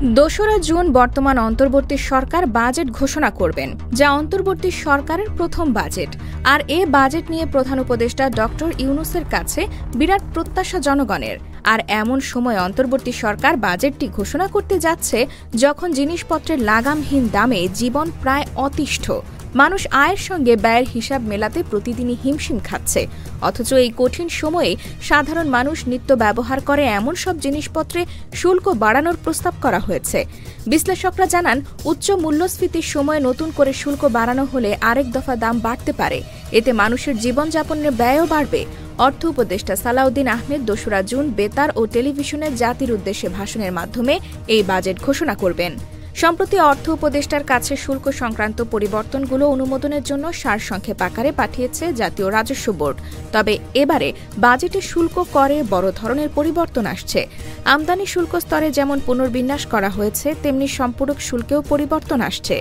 ২রা জুন বর্তমান অন্তর্বর্তী সরকার বাজেট ঘোষণা করবেন, যা অন্তর্বর্তী সরকারের প্রথম বাজেট। আর এ বাজেট নিয়ে প্রধান উপদেষ্টা ড ইউনূসের কাছে বিরাট প্রত্যাশা জনগণের। আর এমন সময় অন্তর্বর্তী সরকার বাজেটটি ঘোষণা করতে যাচ্ছে যখন জিনিসপত্রের লাগামহীন দামে জীবন প্রায় অতিষ্ঠ। মানুষ আয়ের সঙ্গে ব্যয়ের হিসাব মেলাতে প্রতিদিনই হিমশিম খাচ্ছে। অথচ এই কঠিন সময়ে সাধারণ মানুষ নিত্য ব্যবহার করে এমন সব জিনিসপত্রে শুল্ক বাড়ানোর প্রস্তাব করা হয়েছে। বিশ্লেষকরা জানান, উচ্চ মূল্যস্ফীতির সময়ে নতুন করে শুল্ক বাড়ানো হলে আরেক দফা দাম বাড়তে পারে। এতে মানুষের জীবনযাপনের ব্যয়ও বাড়বে। অর্থ উপদেষ্টা সালাউদ্দিন আহমেদ ২রা জুন বেতার ও টেলিভিশনে জাতির উদ্দেশ্যে ভাষণের মাধ্যমে এই বাজেট ঘোষণা করবেন। সম্প্রতি অর্থ উপদেষ্টার কাছে শুল্ক সংক্রান্ত পরিবর্তনগুলো অনুমোদনের জন্য সারসংক্ষেপ আকারে পাঠিয়েছে জাতীয় রাজস্ব বোর্ড। তবে এবারে বাজেটে শুল্ক করে বড় ধরনের পরিবর্তন আসছে। আমদানি শুল্ক স্তরে যেমন পুনর্বিন্যাস করা হয়েছে, তেমনি সম্পূরক শুল্কেও পরিবর্তন আসছে।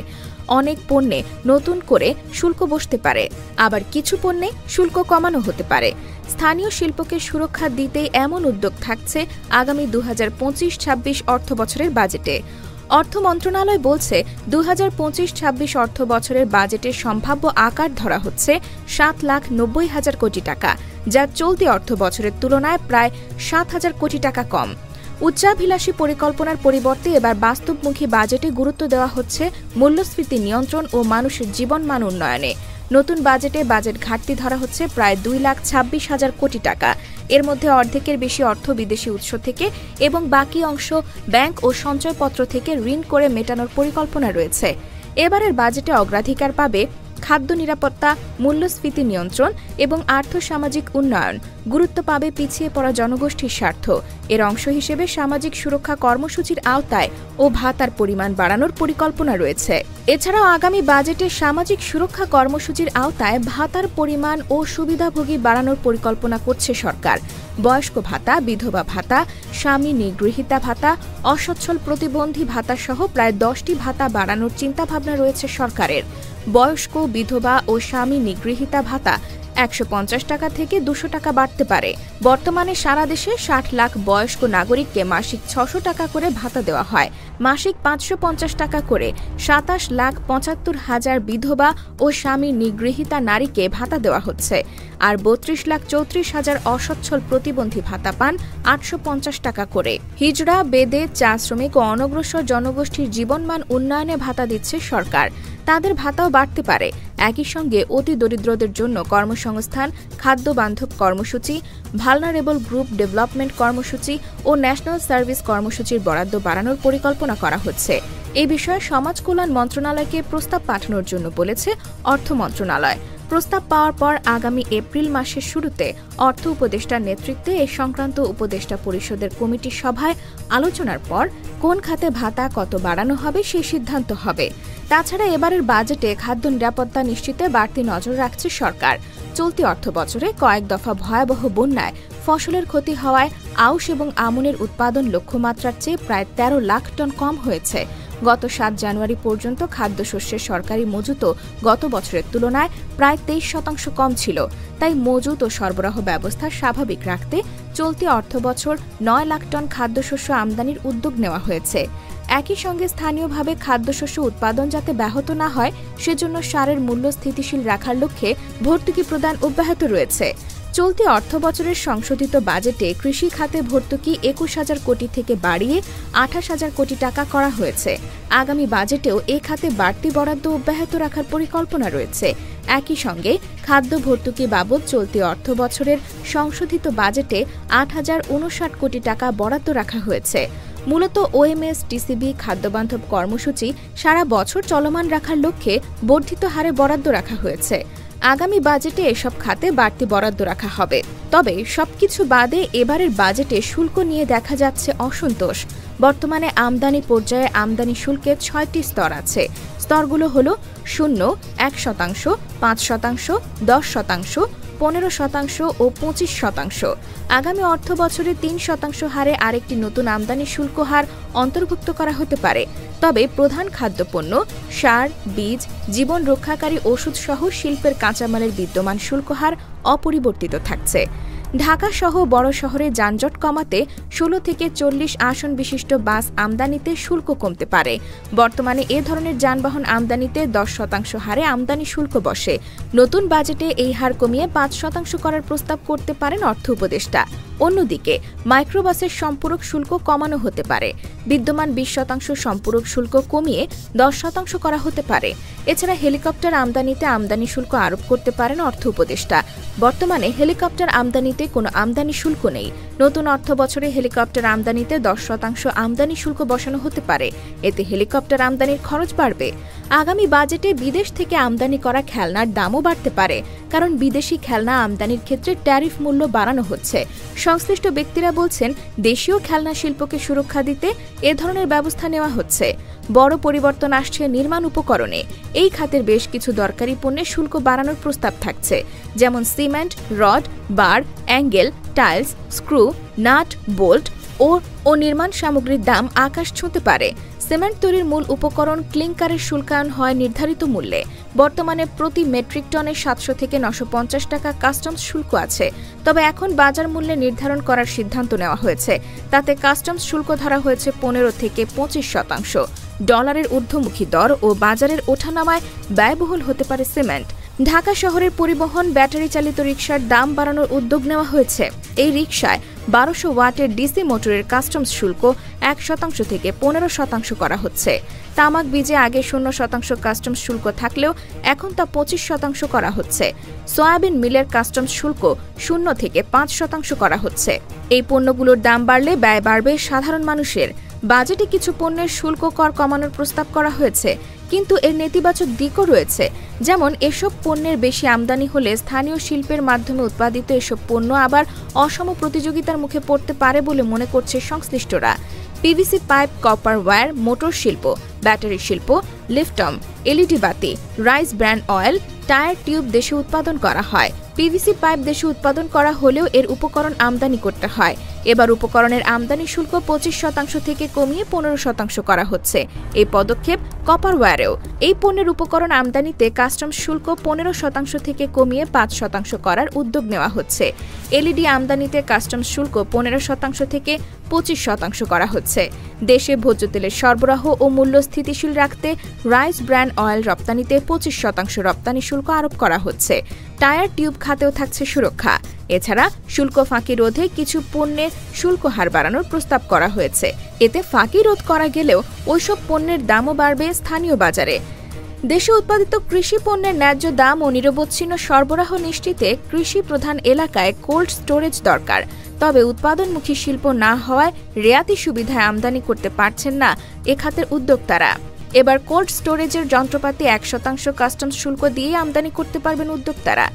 অনেক পণ্যে নতুন করে শুল্ক বসতে পারে, আবার কিছু পণ্যে শুল্ক কমানো হতে পারে। স্থানীয় শিল্পকে সুরক্ষা দিতেই এমন উদ্যোগ থাকছে আগামী ২০২৫-২৬ অর্থবছরের বাজেটে। অর্থ মন্ত্রণালয় বলছে, ২০২৫-২৬ অর্থ বছরের বাজেটের সম্ভাব্য আকার ধরা হচ্ছে ৭,৯০,০০০ কোটি টাকা, যা চলতি অর্থ বছরের তুলনায় প্রায় ৭,০০০ কোটি টাকা কম। উচ্চাভিলাষী পরিকল্পনার পরিবর্তে এবার বাস্তবমুখী বাজেটে গুরুত্ব দেওয়া হচ্ছে মূল্যস্ফীতি নিয়ন্ত্রণ ও মানুষের জীবনমান উন্নয়নে। নতুন বাজেটে বাজেট ঘাটতি ধরা হচ্ছে প্রায় ২,২৬,০০০ কোটি টাকা। এর মধ্যে অর্ধেকের বেশি অর্থ বিদেশি উৎস থেকে এবং বাকি অংশ ব্যাংক ও সঞ্চয়পত্র থেকে ঋণ করে মেটানোর পরিকল্পনা রয়েছে। এবারের বাজেটে অগ্রাধিকার পাবে খাদ্য নিরাপত্তা, মূল্যস্ফীতি নিয়ন্ত্রণ এবং আর্থসামাজিক উন্নয়ন। গুরুত্ব পাবে পিছিয়ে পড়া জনগোষ্ঠীর স্বার্থ। এর অংশ হিসেবে সামাজিক সুরক্ষা কর্মসূচির আওতায় ও ভাতার পরিমাণ বাড়ানোর পরিকল্পনা রয়েছে। এছাড়াও আগামী বাজেটে সামাজিক সুরক্ষা কর্মসূচির আওতায় ভাতার পরিমাণ ও সুবিধাভোগী বাড়ানোর পরিকল্পনা করছে সরকার। বয়স্ক ভাতা, বিধবা ভাতা, স্বামী নিগৃহীতা ভাতা, অসচ্ছল প্রতিবন্ধী ভাতা সহ প্রায় 10টি ভাতা বাড়ানোর চিন্তাভাবনা রয়েছে সরকারের। বয়স্ক, বিধবা ও স্বামী নিগৃহীতা ভাতা ১৫০ টাকা থেকে ২০০ টাকা বাড়তে পারে। বর্তমানে সারা দেশে ৬০ লাখ বয়স্ক নাগরিককে মাসিক ৬০০ টাকা করে ভাতা দেওয়া হয়। মাসিক ৫৫০ টাকা করে ২৭,৭৫,০০০ বিধবা ও স্বামী নিগৃহীতা নারীকে ভাতা দেওয়া হচ্ছে। আর ৩২,৩৪,০০০ অসচ্ছল প্রতিবন্ধী ভাতা পান ৮৫০ টাকা করে। হিজড়া, বেদে, চা শ্রমিক ও অনগ্রসর জনগোষ্ঠীর জীবনমান উন্নয়নে ভাতা দিচ্ছে সরকার। তাদের ভাতাও বাড়তে পারে। একই সঙ্গে অতি দরিদ্রদের জন্য কর্মসংস্থান, খাদ্য বান্ধব কর্মসূচি, ভালনারেবল গ্রুপ ডেভেলপমেন্ট কর্মসূচি ও ন্যাশনাল সার্ভিস কর্মসূচির বরাদ্দ বাড়ানোর পরিকল্পনা করা হচ্ছে। এই বিষয়ে সমাজ কল্যাণ মন্ত্রণালয়কে প্রস্তাব পাঠানোর জন্য বলেছে অর্থ মন্ত্রণালয়। প্রস্তাব পাওয়ার পর আগামী এপ্রিল মাসের শুরুতে অর্থ উপদেষ্টার নেতৃত্বে এ সংক্রান্ত উপদেষ্টা পরিষদের কমিটির সভায় আলোচনার পর কোন খাতে ভাতা কত বাড়ানো হবে সেই সিদ্ধান্ত হবে। তাছাড়া এবারের বাজেটে খাদ্য নিরাপত্তা নিশ্চিতে বাড়তি নজর রাখছে সরকার। চলতি অর্থবছরে কয়েক দফা ভয়াবহ বন্যায় ফসলের ক্ষতি হওয়ায় আউশ এবং আমনের উৎপাদন লক্ষ্যমাত্রার চেয়ে প্রায় ১৩ লাখ টন কম হয়েছে। গত ৭ জানুয়ারি পর্যন্ত খাদ্যশস্যের সরকারি মজুতও গত বছরের তুলনায় প্রায় ২৩% কম ছিল। তাই মজুত ও সরবরাহ ব্যবস্থা স্বাভাবিক রাখতে চলতি অর্থবছর ৯ লাখ টন খাদ্যশস্য আমদানির উদ্যোগ নেওয়া হয়েছে। একই সঙ্গে স্থানীয়ভাবে খাদ্যশস্য উৎপাদন যাতে ব্যাহত না হয় সেজন্য সারের মূল্য স্থিতিশীল রাখার লক্ষ্যে ভর্তুকি প্রদান অব্যাহত রয়েছে। চলতি অর্থবছরের সংশোধিত বাজেটে কৃষি খাতে ভর্তুকি ২১,০০০ কোটি থেকে বাড়িয়ে ২৮,০০০ কোটি টাকা করা হয়েছে। আগামী বাজেটেও এ খাতে বাড়তি বরাদ্দ অব্যাহত রাখার পরিকল্পনা রয়েছে। একই সঙ্গে খাদ্য ভর্তুকি বাবদ চলতি অর্থবছরের সংশোধিত বাজেটে ৮,০৫৯ কোটি টাকা বরাদ্দ রাখা হয়েছে। মূলত ওএমএস, টিসিবি, খাদ্যবান্ধব কর্মসূচি সারা বছর চলমান রাখার লক্ষ্যে বর্ধিত হারে বরাদ্দ রাখা হয়েছে। আগামী বাজেটে এসব খাতে বাড়তি বরাদ্দ রাখা হবে। তবে সবকিছু বাদে এবারের বাজেটে শুল্ক নিয়ে দেখা যাচ্ছে অসন্তোষ। বর্তমানে আমদানি পর্যায়ে আমদানি শুল্কের ৬টি স্তর আছে। স্তরগুলো হল ০, ১%, ৫%, ১০%, ১৫% ও ২৫%। আগামী অর্থ বছরে ৩% হারে আরেকটি নতুন আমদানি শুল্ক হার অন্তর্ভুক্ত করা হতে পারে। তবে প্রধান খাদ্যপণ্য, সার, বীজ, জীবন রক্ষাকারী ওষুধ সহ শিল্পের কাঁচামালের বিদ্যমান শুল্ক হার অপরিবর্তিত থাকছে। ঢাকা সহ বড় শহরে যানজট কমাতে ১৬ থেকে ৪০ আসন বিশিষ্ট বাস আমদানিতে শুল্ক কমতে পারে। বর্তমানে এ ধরনের যানবাহন আমদানিতে ১০% হারে আমদানি শুল্ক বসে। নতুন বাজেটে এই হার কমিয়ে ৫% করার প্রস্তাব করতে পারেন অর্থ উপদেষ্টা। অন্যদিকে মাইক্রোবাসের সম্পূরক শুল্ক কমানো হতে পারে। বিদ্যমান ২০% সম্পূরক শুল্ক কমিয়ে ১০% করা হতে পারে। এছাড়া হেলিকপ্টার আমদানিতে আমদানি শুল্ক আরোপ করতে পারেন অর্থ উপদেষ্টা। বর্তমানে হেলিকপ্টার আমদানিতে কোনো আমদানি শুল্ক নেই। নতুন অর্থ বছরে হেলিকপ্টার আমদানিতে ১০% আমদানি শুল্ক বসানো হতে পারে। এতে হেলিকপ্টার আমদানির খরচ বাড়বে। আগামী বাজেটে বিদেশ থেকে আমদানি করা খেলনার দামও বাড়তে পারে, কারণ বিদেশি খেলনা আমদানির ক্ষেত্রে ট্যারিফ মূল্য বাড়ানো হচ্ছে। সংশ্লিষ্ট ব্যক্তিরা বলছেন, দেশীয় খেলনা শিল্পকে সুরক্ষা দিতে এ ধরনের ব্যবস্থা নেওয়া হচ্ছে। বড় পরিবর্তন আসছে নির্মাণ উপকরণে। এই খাতের বেশ কিছু দরকারি পণ্যে শুল্ক বাড়ানোর প্রস্তাব থাকছে, যেমন cement, rod, bar, angle, tiles, screw, nut, bolt ও নির্মাণ সামগ্রীর দাম আকাশ ছুঁতে পারে। সিমেন্ট তৈরির মূল উপকরণ ক্লিংকারের শুল্কায়ন হয় নির্ধারিত মূল্যে। বর্তমানে প্রতি মেট্রিক টনে ৭০০ থেকে ৯৫০ টাকা কাস্টমস শুল্ক আছে। তবে এখন বাজার মূল্যে নির্ধারণ করার সিদ্ধান্ত নেওয়া হয়েছে। তাতে কাস্টমস শুল্ক ধরা হয়েছে ১৫ থেকে ২৫%। ডলারের ঊর্ধ্বমুখী দর ও বাজারের ওঠানামায় ব্যয়বহুল হতে পারে সিমেন্ট। ঢাকা শহরের পরিবহন ব্যাটারি চালিত রিকশার দাম বাড়ানোর উদ্যোগ নেওয়া হয়েছে। এই রিকশায় ১২০০ ওয়াটের ডিসি মোটরের কাস্টমস শুল্ক ১% থেকে ১৫% করা হচ্ছে। তামাক বীজে আগে ০% কাস্টমস শুল্ক থাকলেও এখন তা ২৫% করা হচ্ছে। সয়াবিন মিলের কাস্টমস শুল্ক ০ থেকে ৫% করা হচ্ছে। এই পণ্যগুলোর দাম বাড়লে ব্যয় বাড়বে সাধারণ মানুষের। বাজেটে কিছু পণ্যের শুল্ক কর কমানোর প্রস্তাব করা হয়েছে, কিন্তু এর নেতিবাচক দিকও রয়েছে। যেমন এসব পণ্যের বেশি আমদানি হলে স্থানীয় শিল্পের মাধ্যমে উৎপাদিত এসব পণ্য আবার অসম প্রতিযোগিতার মুখে পড়তে পারে বলে মনে করছে সংশ্লিষ্টরা। PVC pipe, copper wire, motor শিল্প, ব্যাটারি শিল্প, লিফটম, এলইডি বাতি, rice brand oil, tyre tube দেশে উৎপাদন করা হয়। পিভিসি পাইপ দেশে উৎপাদন করা হলেও এর উপকরণ আমদানি করতে হয়। এবার উপকরণের আমদানি শুল্ক ২৫% থেকে কমিয়ে ১৫% করা হচ্ছে। এই পদক্ষেপ কপার ওয়্যারেও। এই পণ্যের উপকরণ আমদানিতে কাস্টমস শুল্ক ১৫% থেকে কমিয়ে ৫% করার উদ্যোগ নেওয়া হচ্ছে। এলইডি আমদানিতে কাস্টমস শুল্ক ১৫% থেকে ২৫% করা হচ্ছে। দেশে ভোজ্য তেলের সরবরাহ ও মূল্য স্থিতিশীল রাখতে রাইস ব্র্যান্ড অয়েল রপ্তানিতে ২৫% রপ্তানি শুল্ক আরোপ করা হচ্ছে। টায়ার টিউব খাতেও থাকছে সুরক্ষা। এছাড়া শুল্ক ফাঁকি রোধে কিছু পণ্যের শুল্ক হার বাড়ানোর প্রস্তাব করা হয়েছে। এতে ফাঁকি রোধ করা গেলেও ওইসব পণ্যের দামও বাড়বে স্থানীয় বাজারে। দেশে উৎপাদিত কৃষি পণ্যের ন্যায্য দাম ও নিরবচ্ছিন্ন সরবরাহ নিশ্চিতে কৃষি প্রধান এলাকায় কোল্ড স্টোরেজ দরকার। তবে উৎপাদনমুখী শিল্প না হওয়ায় রেয়াতি সুবিধায় আমদানি করতে পারছেন না এ খাতের উদ্যোক্তারা। এবার কোল্ড স্টোরেজের যন্ত্রপাতি ১% কাস্টমস শুল্ক দিয়ে আমদানি করতে পারবেন উদ্যোক্তারা।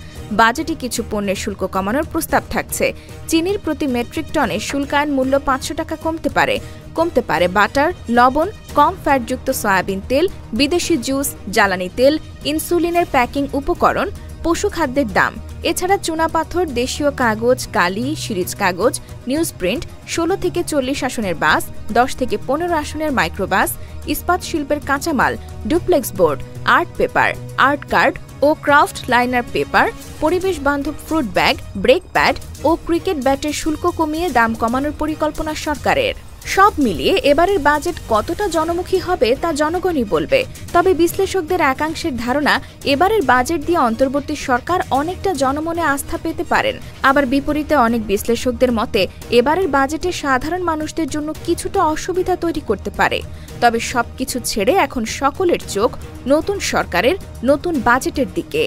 বাজেটে কিছু পণ্যের শুল্ক কমানোর প্রস্তাব থাকছে। চিনির প্রতি মেট্রিক টনে শুল্কায়ন মূল্য ৫০০ টাকা কমতে পারে বাটার, লবণ, কম ফ্যাটযুক্ত সয়াবিন তেল, বিদেশি জুস, জ্বালানি তেল, ইনসুলিনের প্যাকিং উপকরণ, পশুখাদ্যের দাম। এছাড়া চুনাপাথর, দেশীয় কাগজ, কালি, সিরিজ কাগজ, নিউজ প্রিন্ট, ১৬ থেকে ৪০ আসনের বাস, ১০ থেকে ১৫ আসনের মাইক্রোবাস, ইস্পাত শিল্পের কাঁচামাল, duplex board, art paper, art card ও ক্রাফট লাইনার পেপার, পরিবেশ বান্ধব ফ্রুট ব্যাগ, ব্রেক প্যাড ও ক্রিকেট ব্যাটের শুল্ক কমিয়ে দাম কমানোর পরিকল্পনা সরকারের। সব মিলিয়ে এবারের বাজেট কতটা জনমুখী হবে তা জনগণই বলবে। তবে বিশ্লেষকদের একাংশের ধারণা, এবারের বাজেট দিয়ে অন্তর্বর্তী সরকার অনেকটা জনমনে আস্থা পেতে পারেন। আবার বিপরীতে অনেক বিশ্লেষকদের মতে এবারের বাজেটে সাধারণ মানুষদের জন্য কিছুটা অসুবিধা তৈরি করতে পারে। তবে সবকিছু ছেড়ে এখন সকলের চোখ নতুন সরকারের নতুন বাজেটের দিকে।